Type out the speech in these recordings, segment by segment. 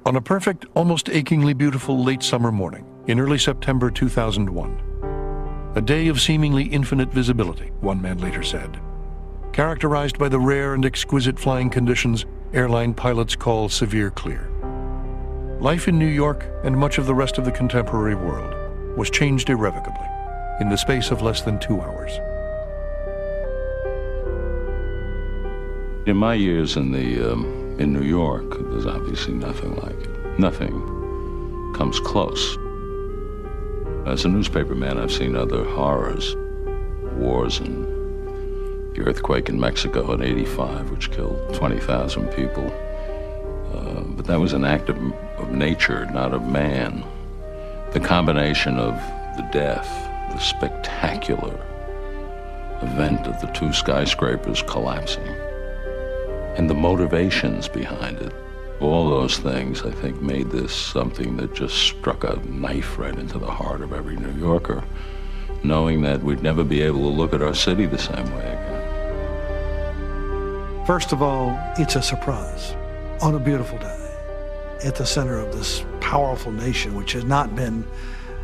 On a perfect, almost achingly beautiful late summer morning in early September 2001, a day of seemingly infinite visibility, one man later said, characterized by the rare and exquisite flying conditions airline pilots call severe clear. Life in New York and much of the rest of the contemporary world was changed irrevocably in the space of less than 2 hours. In my years in New York, there's obviously nothing like it. Nothing comes close. As a newspaperman, I've seen other horrors, wars, and the earthquake in Mexico in '85, which killed 20,000 people. But that was an act of nature, not of man. The combination of the death, the spectacular event of the two skyscrapers collapsing, and the motivations behind it, all those things, I think, made this something that just struck a knife right into the heart of every New Yorker, knowing that we'd never be able to look at our city the same way again. First of all, it's a surprise on a beautiful day at the center of this powerful nation, which has not been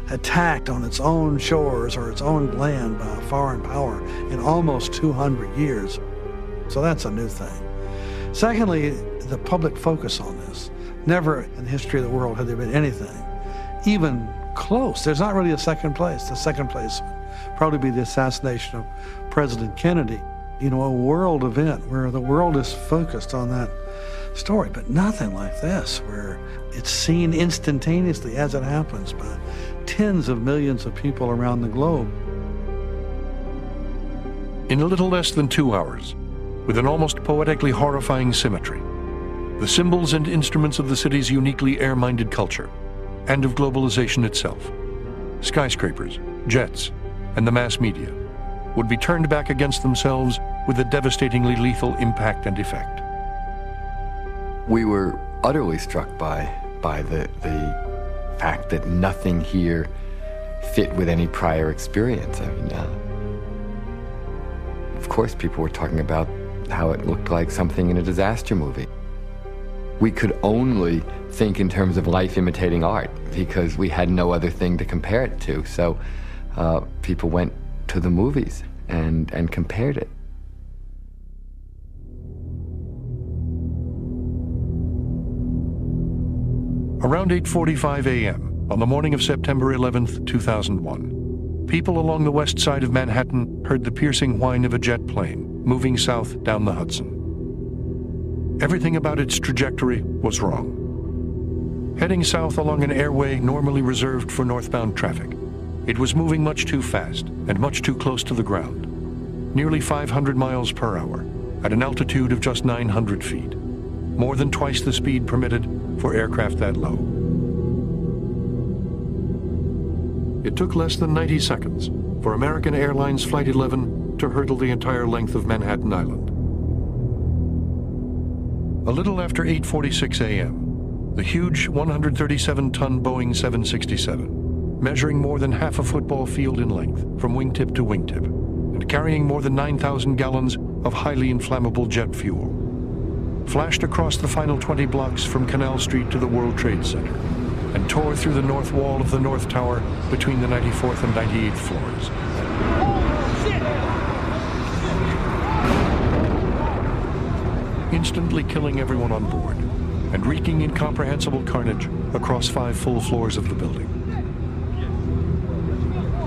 attacked on its own shores or its own land by a foreign power in almost 200 years. So that's a new thing. Secondly, the public focus on this. Never in the history of the world had there been anything even close. There's not really a second place. The second place would probably be the assassination of President Kennedy. You know, a world event where the world is focused on that story, but nothing like this, where it's seen instantaneously as it happens by tens of millions of people around the globe. In a little less than 2 hours, with an almost poetically horrifying symmetry, the symbols and instruments of the city's uniquely air-minded culture, and of globalization itself, skyscrapers, jets, and the mass media, would be turned back against themselves with a devastatingly lethal impact and effect. We were utterly struck by the fact that nothing here fit with any prior experience. I mean, of course, people were talking about how it looked like something in a disaster movie. We could only think in terms of life imitating art because we had no other thing to compare it to. So people went to the movies and compared it. Around 8:45 a.m. on the morning of September 11th, 2001, people along the west side of Manhattan heard the piercing whine of a jet plane moving south down the Hudson. Everything about its trajectory was wrong. Heading south along an airway normally reserved for northbound traffic, it was moving much too fast and much too close to the ground, nearly 500 miles per hour at an altitude of just 900 feet, more than twice the speed permitted for aircraft that low. It took less than 90 seconds for American Airlines Flight 11 to hurtle the entire length of Manhattan Island. A little after 8:46 a.m., the huge 137-ton Boeing 767, measuring more than half a football field in length from wingtip to wingtip, and carrying more than 9,000 gallons of highly inflammable jet fuel, flashed across the final 20 blocks from Canal Street to the World Trade Center, and tore through the north wall of the North Tower between the 94th and 98th floors. Instantly killing everyone on board and wreaking incomprehensible carnage across 5 full floors of the building.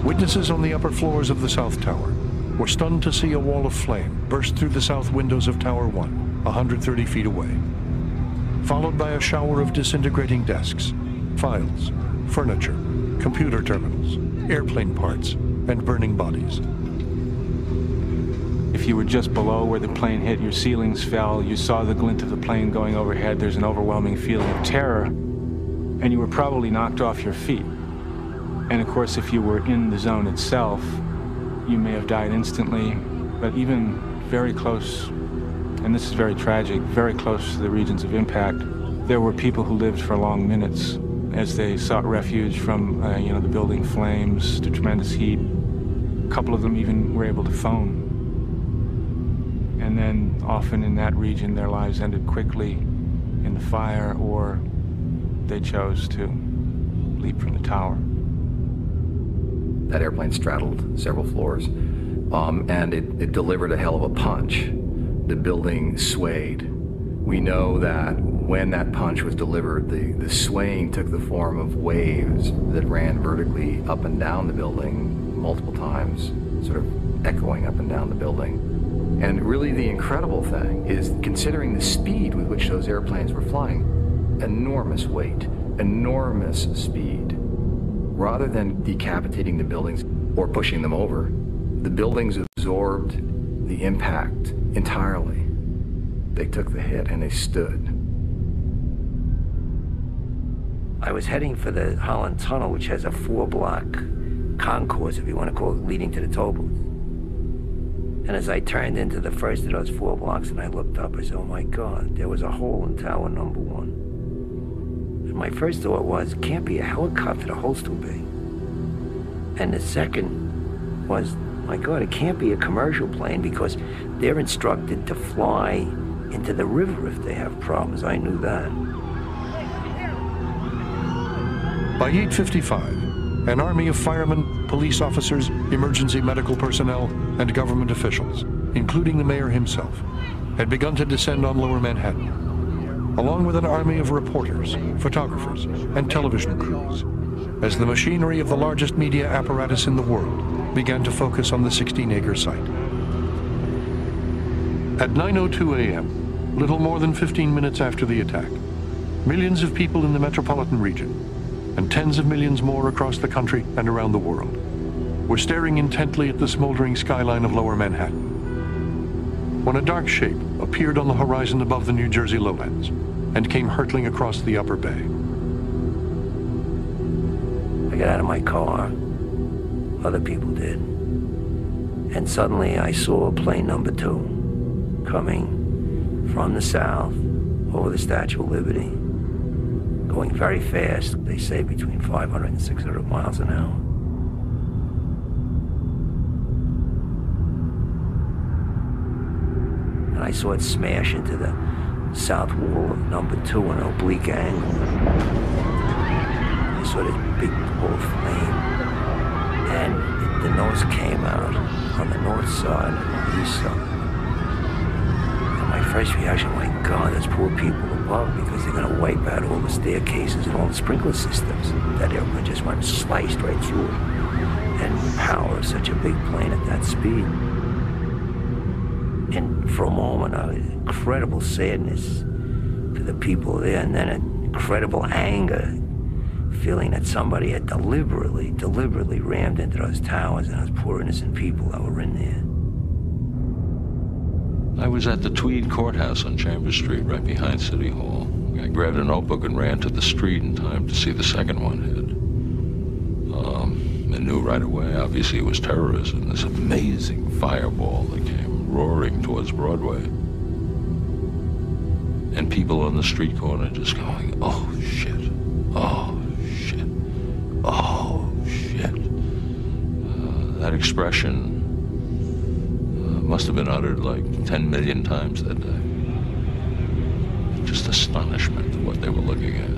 Witnesses on the upper floors of the South Tower were stunned to see a wall of flame burst through the south windows of Tower 1, 130 feet away, followed by a shower of disintegrating desks, files, furniture, computer terminals, airplane parts, and burning bodies. If you were just below where the plane hit, your ceilings fell, you saw the glint of the plane going overhead, there's an overwhelming feeling of terror, and you were probably knocked off your feet. And of course, if you were in the zone itself, you may have died instantly, but even very close, and this is very tragic, very close to the regions of impact, there were people who lived for long minutes as they sought refuge from the building flames, the tremendous heat. A couple of them even were able to phone. And then often in that region, their lives ended quickly in the fire or they chose to leap from the tower. That airplane straddled several floors, and it delivered a hell of a punch. The building swayed. We know that when that punch was delivered, the swaying took the form of waves that ran vertically up and down the building multiple times, sort of echoing up and down the building. And really the incredible thing is, considering the speed with which those airplanes were flying, enormous weight, enormous speed. Rather than decapitating the buildings or pushing them over, the buildings absorbed the impact entirely. They took the hit and they stood. I was heading for the Holland Tunnel, which has a 4-block concourse, if you want to call it, leading to the toll booth. And as I turned into the first of those 4 blocks and I looked up, I said, oh my God, there was a hole in tower number 1. And my first thought was, it can't be a helicopter, the hole's too big. And the second was, my God, it can't be a commercial plane because they're instructed to fly into the river if they have problems. I knew that. By 8:55, an army of firemen, police officers, emergency medical personnel, and government officials, including the mayor himself, had begun to descend on Lower Manhattan, along with an army of reporters, photographers, and television crews, as the machinery of the largest media apparatus in the world began to focus on the 16-acre site. At 9:02 a.m., little more than 15 minutes after the attack, millions of people in the metropolitan region, and tens of millions more across the country and around the world, were staring intently at the smoldering skyline of Lower Manhattan, when a dark shape appeared on the horizon above the New Jersey lowlands and came hurtling across the upper bay. I got out of my car. Other people did. And suddenly I saw plane number 2 coming from the south over the Statue of Liberty, going very fast. They say between 500 and 600 miles an hour. And I saw it smash into the south wall of number 2 in an oblique angle. I saw this big ball of flame, and the nose came out on the north side and on the east side. My first reaction, my God, there's poor people above because they're going to wipe out all the staircases and all the sprinkler systems. That airplane just went sliced right through it. And the power of such a big plane at that speed. And for a moment, incredible sadness for the people there, and then an incredible anger, feeling that somebody had deliberately rammed into those towers and those poor innocent people that were in there. I was at the Tweed Courthouse on Chambers Street, right behind City Hall. I grabbed a notebook and ran to the street in time to see the second one hit. I knew right away, obviously it was terrorism, this amazing fireball that came roaring towards Broadway. And people on the street corner just going, oh shit, oh shit, oh shit. That expression must have been uttered like 10 million times that day. Just astonishment at what they were looking at.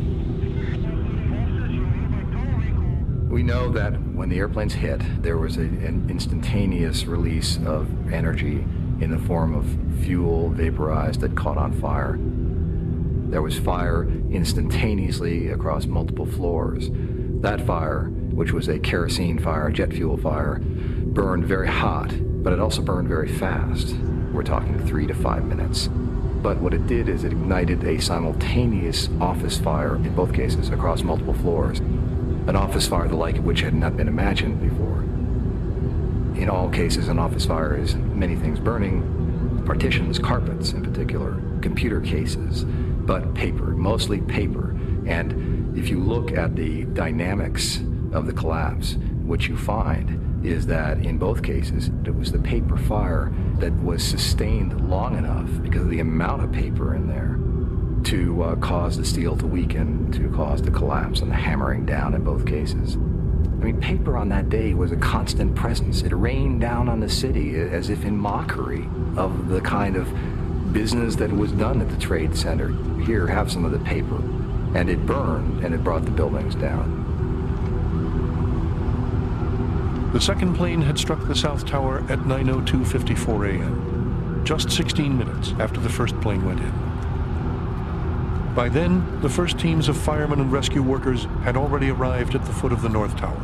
We know that when the airplanes hit, there was an instantaneous release of energy in the form of fuel vaporized that caught on fire. There was fire instantaneously across multiple floors. That fire, which was a kerosene fire, jet fuel fire, burned very hot, but it also burned very fast. We're talking 3 to 5 minutes. But what it did is it ignited a simultaneous office fire, in both cases, across multiple floors. An office fire the like of which had not been imagined before. In all cases, an office fire is many things burning, partitions, carpets in particular, computer cases, but paper, mostly paper. And if you look at the dynamics of the collapse, what you find is that in both cases, it was the paper fire that was sustained long enough because of the amount of paper in there to cause the steel to weaken, to cause the collapse and the hammering down in both cases. I mean, paper on that day was a constant presence. It rained down on the city as if in mockery of the kind of business that was done at the Trade Center. Here, have some of the paper. and it burned, and it brought the buildings down. The second plane had struck the South Tower at 9:02:54 a.m., just 16 minutes after the first plane went in. By then, the first teams of firemen and rescue workers had already arrived at the foot of the North Tower,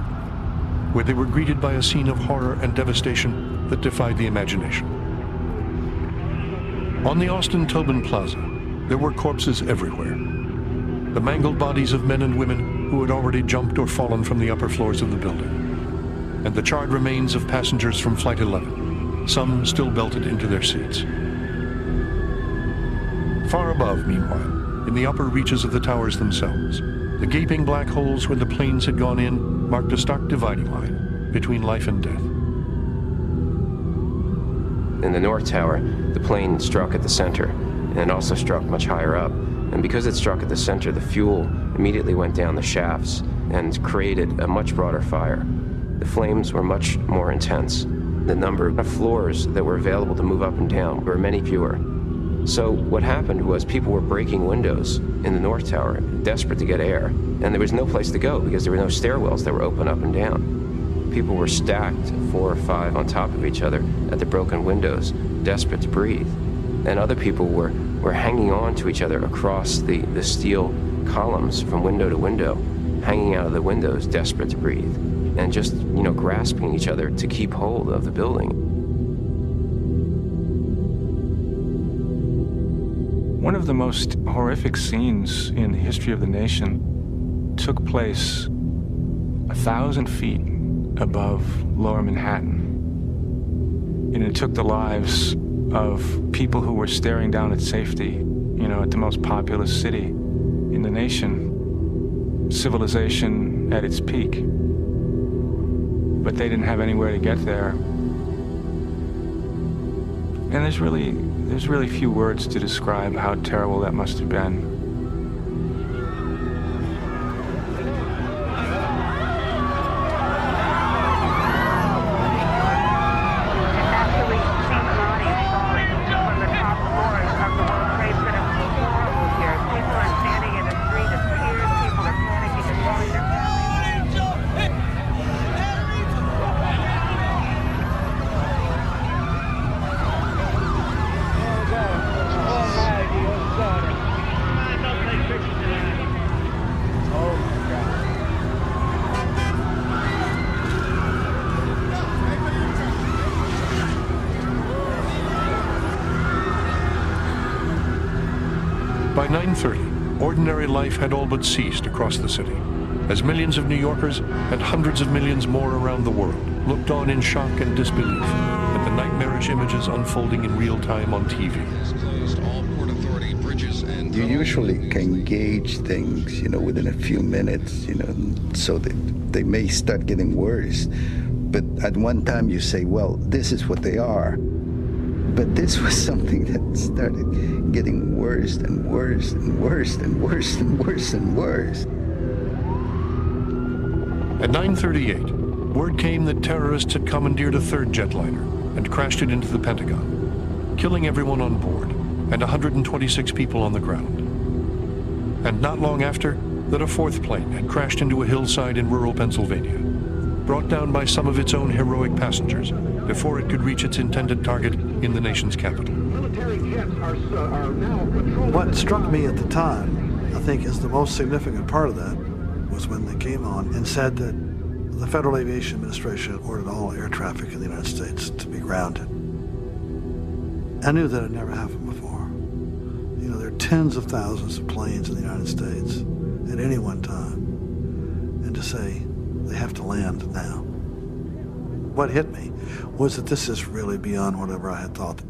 where they were greeted by a scene of horror and devastation that defied the imagination. On the Austin Tobin Plaza, there were corpses everywhere. The mangled bodies of men and women who had already jumped or fallen from the upper floors of the building, and the charred remains of passengers from Flight 11, some still belted into their seats. Far above, meanwhile, in the upper reaches of the towers themselves, the gaping black holes where the planes had gone in marked a stark dividing line between life and death. In the North Tower, the plane struck at the center, and it also struck much higher up. And because it struck at the center, the fuel immediately went down the shafts and created a much broader fire. The flames were much more intense. The number of floors that were available to move up and down were many fewer. So what happened was people were breaking windows in the North Tower, desperate to get air, and there was no place to go because there were no stairwells that were open up and down. People were stacked 4 or 5 on top of each other at the broken windows, desperate to breathe. And other people were hanging on to each other across the steel columns from window to window, hanging out of the windows, desperate to breathe, and just, grasping each other to keep hold of the building. One of the most horrific scenes in the history of the nation took place 1,000 feet above Lower Manhattan. And it took the lives of people who were staring down at safety, at the most populous city in the nation, civilization at its peak. But they didn't have anywhere to get there. And there's really few words to describe how terrible that must have been. By 9:30, ordinary life had all but ceased across the city, as millions of New Yorkers and hundreds of millions more around the world looked on in shock and disbelief at the nightmarish images unfolding in real time on TV. You usually can gauge things, within a few minutes, so that they may start getting worse. But at one time you say, well, this is what they are. But this was something that started getting worse and worse and worse and worse and worse and worse. At 9:38, word came that terrorists had commandeered a third jetliner and crashed it into the Pentagon, killing everyone on board and 126 people on the ground. And not long after, that a fourth plane had crashed into a hillside in rural Pennsylvania, brought down by some of its own heroic passengers before it could reach its intended target in the nation's capital. What struck me at the time, I think, is the most significant part of that, was when they came on and said that the Federal Aviation Administration ordered all air traffic in the United States to be grounded. I knew that had never happened before. There are tens of thousands of planes in the United States at any one time, and to say they have to land now. What hit me was that this is really beyond whatever I had thought.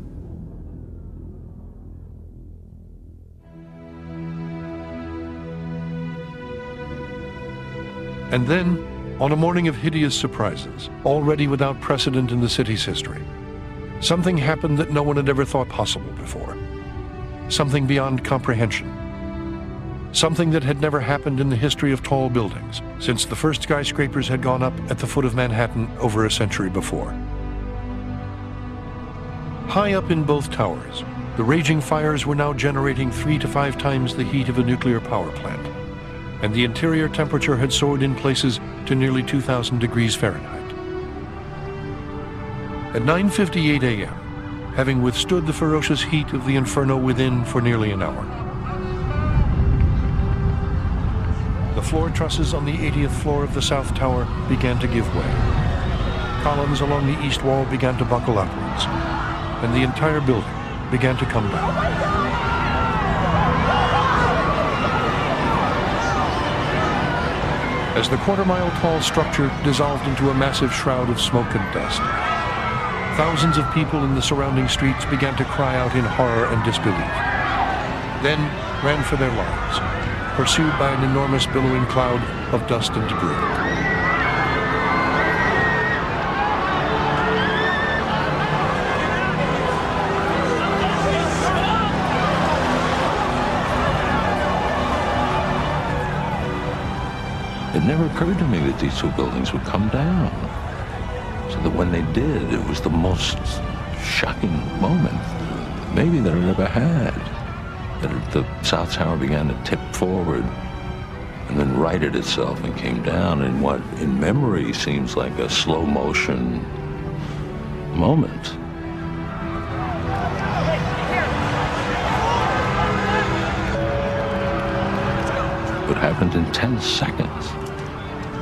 And then, on a morning of hideous surprises, already without precedent in the city's history, something happened that no one had ever thought possible before. Something beyond comprehension. Something that had never happened in the history of tall buildings since the first skyscrapers had gone up at the foot of Manhattan over a century before. High up in both towers, the raging fires were now generating 3 to 5 times the heat of a nuclear power plant, and the interior temperature had soared in places to nearly 2,000 degrees Fahrenheit. At 9:58 a.m., having withstood the ferocious heat of the inferno within for nearly an hour, the floor trusses on the 80th floor of the South Tower began to give way. Columns along the east wall began to buckle upwards, and the entire building began to come down. As the quarter-mile-tall structure dissolved into a massive shroud of smoke and dust, thousands of people in the surrounding streets began to cry out in horror and disbelief, then ran for their lives, pursued by an enormous billowing cloud of dust and debris. It never occurred to me that these two buildings would come down. So that when they did, it was the most shocking moment maybe that it ever had. That the South Tower began to tip forward and then righted itself and came down in what in memory seems like a slow motion moment. It happened in 10 seconds.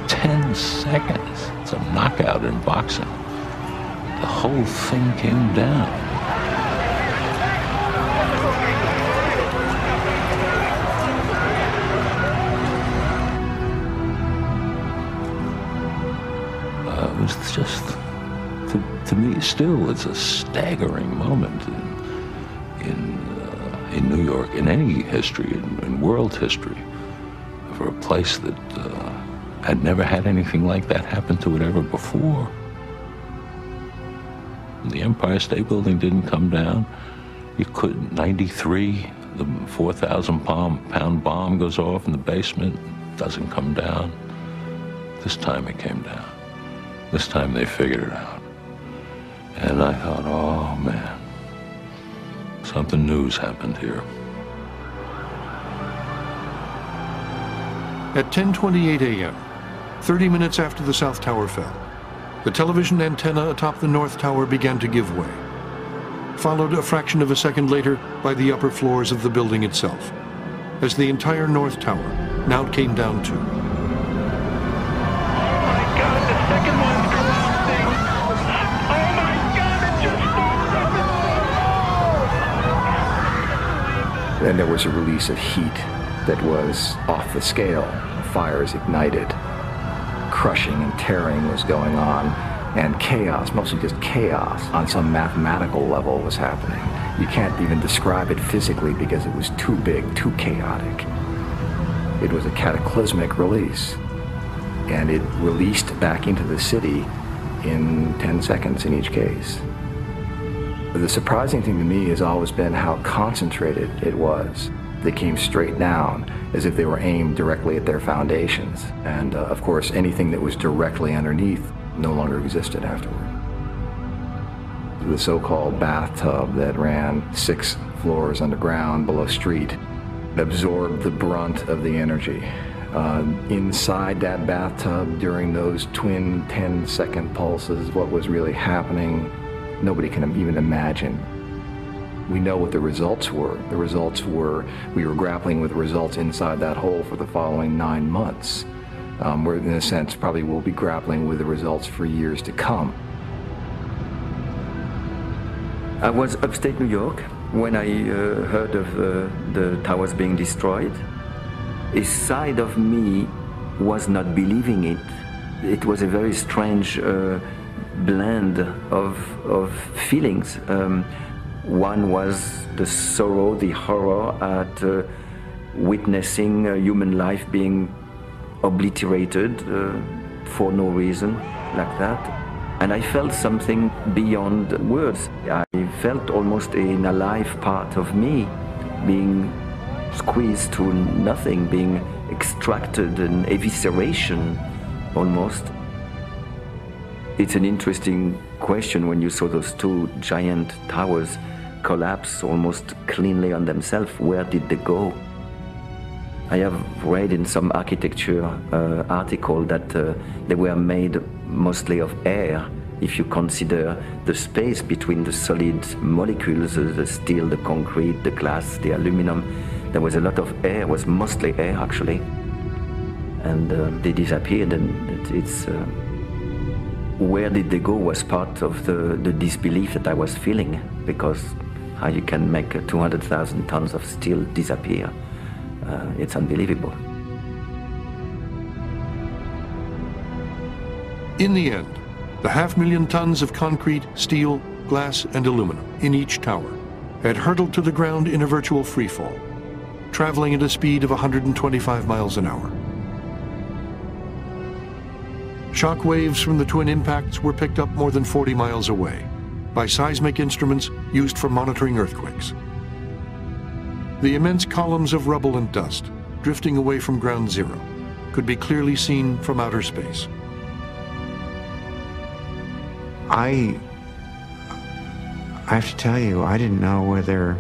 10 seconds. It's a knockout in boxing. The whole thing came down. It was just, to me, still, it's a staggering moment in New York, in any history, in world history, for a place that had never had anything like that happen to it ever before. The Empire State Building didn't come down. You couldn't. 93, the 4,000-pound bomb goes off in the basement, doesn't come down. This time it came down. This time they figured it out. And I thought, oh man, something new's happened here. At 10:28 a.m., 30 minutes after the South Tower fell, the television antenna atop the North Tower began to give way, followed a fraction of a second later by the upper floors of the building itself, as the entire North Tower now came down too. Then there was a release of heat that was off the scale. Fires ignited. Crushing and tearing was going on. And chaos, mostly just chaos, on some mathematical level was happening. You can't even describe it physically because it was too big, too chaotic. It was a cataclysmic release. And it released back into the city in 10 seconds in each case. The surprising thing to me has always been how concentrated it was. They came straight down as if they were aimed directly at their foundations. And of course, anything that was directly underneath no longer existed afterward. The so-called bathtub that ran 6 floors underground below street absorbed the brunt of the energy. Inside that bathtub during those twin 10-second pulses, what was really happening, nobody can even imagine. We know what the results were. The results were, we were grappling with the results inside that hole for the following 9 months. We're, in a sense, probably will be grappling with the results for years to come. I was upstate New York when I heard of the towers being destroyed. A side of me was not believing it. It was a very strange blend of feelings. One was the sorrow, the horror at witnessing human life being obliterated for no reason like that. And I felt something beyond words. I felt almost an alive part of me being squeezed to nothing, being extracted, an evisceration almost. It's an interesting question when you saw those 2 giant towers collapse almost cleanly on themselves. Where did they go? I have read in some architecture article that they were made mostly of air. If you consider the space between the solid molecules, the steel, the concrete, the glass, the aluminum, there was a lot of air, it was mostly air actually. And they disappeared, and it's where did they go was part of the disbelief that I was feeling, because how you can make 200,000 tons of steel disappear, it's unbelievable. In the end, the 500,000 tons of concrete, steel, glass, and aluminum in each tower had hurtled to the ground in a virtual freefall, traveling at a speed of 125 miles an hour. Shock waves from the twin impacts were picked up more than 40 miles away by seismic instruments used for monitoring earthquakes. The immense columns of rubble and dust drifting away from ground zero could be clearly seen from outer space. I have to tell you, I didn't know whether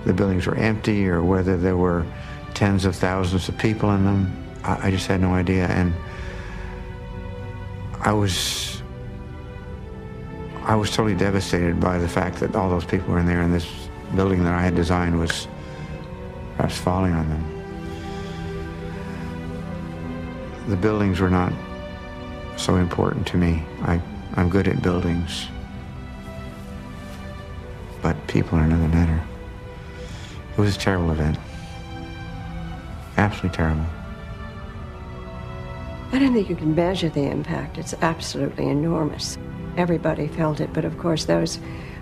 the buildings were empty or whether there were tens of thousands of people in them. I just had no idea, and I was totally devastated by the fact that all those people were in there, and this building that I had designed was perhaps falling on them. The buildings were not so important to me. I'm good at buildings, but people are another matter. It was a terrible event. Absolutely terrible. I don't think you can measure the impact. It's absolutely enormous. Everybody felt it, but of course those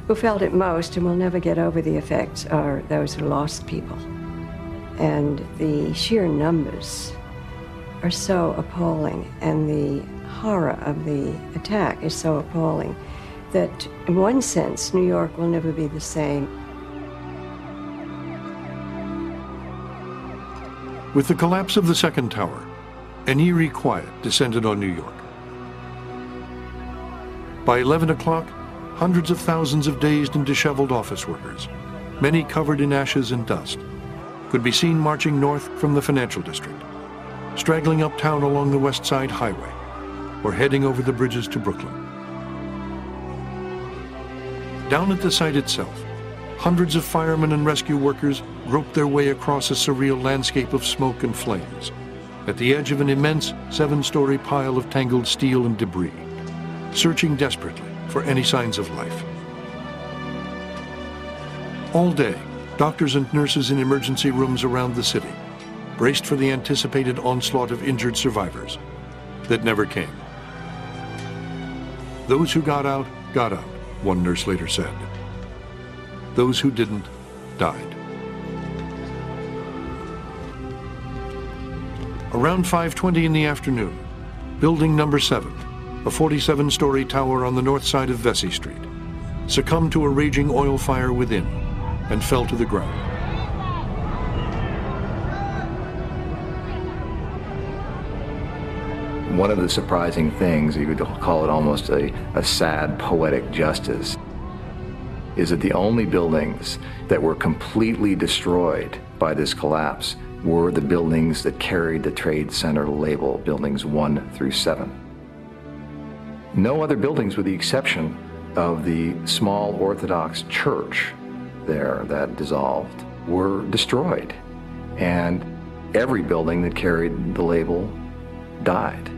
who felt it most and will never get over the effects are those who lost people. And the sheer numbers are so appalling, and the horror of the attack is so appalling that in one sense New York will never be the same. With the collapse of the second tower, an eerie quiet descended on New York. By 11 o'clock, hundreds of thousands of dazed and disheveled office workers, many covered in ashes and dust, could be seen marching north from the financial district, straggling uptown along the West Side Highway, or heading over the bridges to Brooklyn. Down at the site itself, hundreds of firemen and rescue workers groped their way across a surreal landscape of smoke and flames, at the edge of an immense 7-story pile of tangled steel and debris, searching desperately for any signs of life. All day, doctors and nurses in emergency rooms around the city braced for the anticipated onslaught of injured survivors that never came. Those who got out, one nurse later said. Those who didn't, died. Around 5:20 in the afternoon, building number 7, a 47-story tower on the north side of Vesey Street, succumbed to a raging oil fire within and fell to the ground. One of the surprising things, you could call it almost a sad poetic justice, is that the only buildings that were completely destroyed by this collapse were the buildings that carried the Trade Center label, buildings 1 through 7. No other buildings, with the exception of the small Orthodox church there that dissolved, were destroyed. And every building that carried the label died.